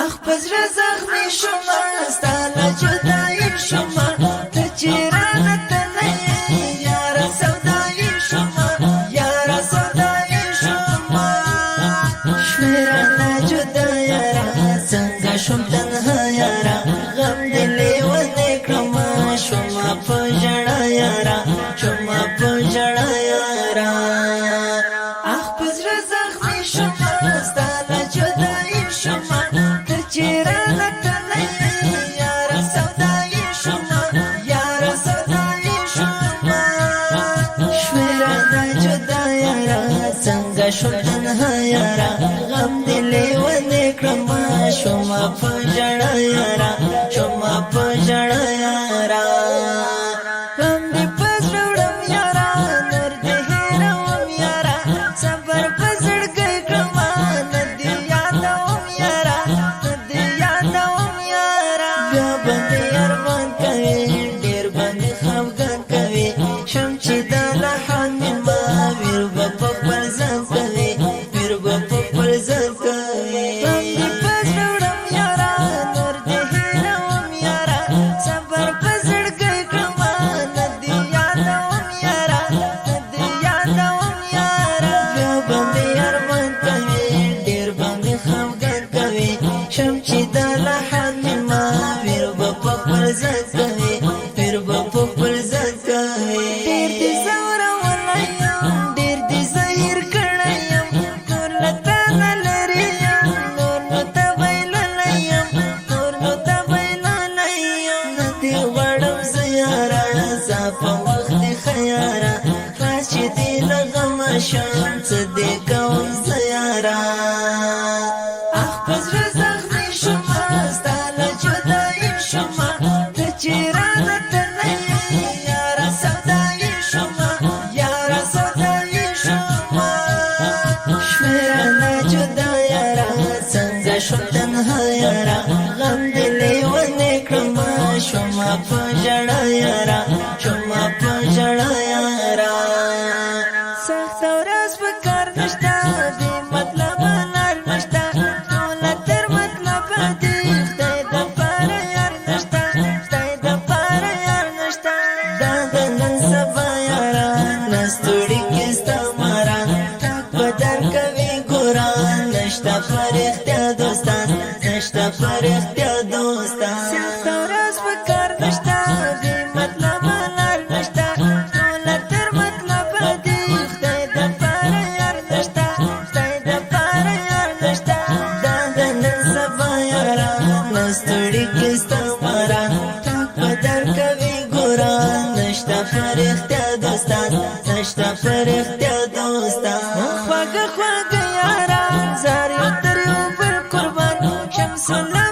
اخ پزړه زخمي شوم ستا له جدایي شوم ته چې رانه تللی یار سودایي شوم یار سودایي شوم شوې رانه جدا یاره څنګه شوم تنها یاره غم دې لیونی کړم شوم په ژړا یاره شوم په ژړا یاره اخ پزړه زخمي شوم ستا له جدایي شوم چیرانه تللی یار سودایي شوم یار سودایي شوم شوې رانه جدا یاره څنګه شوم تنها یاره غم دې لیونی کړم شوم په ژړا یاره شوم په ژړا یاره غم دې په زړه وړم یاره نور دې هېروم یاره صبر په زړګي کړم نه دې یادوم یاره بیا باندې ارمان کوي ډېر باندې خفګان کوي شم چې دا لحن مې ما ویر به په خپل ځان کوي ویر به په خپل ځان کوي باندې په زړه وړم یاره نور دې هېروم یاره صبر په زړګي کړم نه دې یادوم یاره نه دې یادوم یاره بیا باندې ارمان کوي ډېر باندې خفګان کوي شم چې دا لحن مې ما پیر با پخپل ځان کوي پیر با پخپل ځان کوي ډېر دې زورولی یم ډېر دې زهیر کړی یم نور له تا نه لرې یم نور نو ته بایللی یم نور نو ته بایللی یم نه دې غواړم زه یاره زه په وخت دې ښه یاره خلاص چې دې له غمه شم څه دې کوم زه یاره اخ په زړه زخمي شوم ستا له جدایي شوم ته چې رانه تللی یاره سودایي شوم یاره سودایي شوم شوې رانه جدا یاره څنګه شوم تنها یاره غم دې لیونی کړم شوم په ژړا یاره شوم په ژړا یاره سخته ورځ په کار نشته بې مطلبه لار نشته ټوله تر مطلبه دي خدای دپاره یار نشته خدای دپاره یار نشته دا د نن سبا یاره نستوړي کې ستا ماره ټاک به درکوي ګوره نشته په رښتیا دوستان نشته په رښتیا دوستان سخته ورځ په کار نشته بې مطلبه لار نشته ټوله تر مطلبه دي خدای دپاره یار نشته خدای دپاره یار نشته دا د نن سبا یاره نستوړي کې ستا ماره ټاک به درکوي ګوره نشته په رښتیا دوستان نشته په رښتیا دوستان خواږه خواږه یاره زار یو تر یو بل قربان شمس الله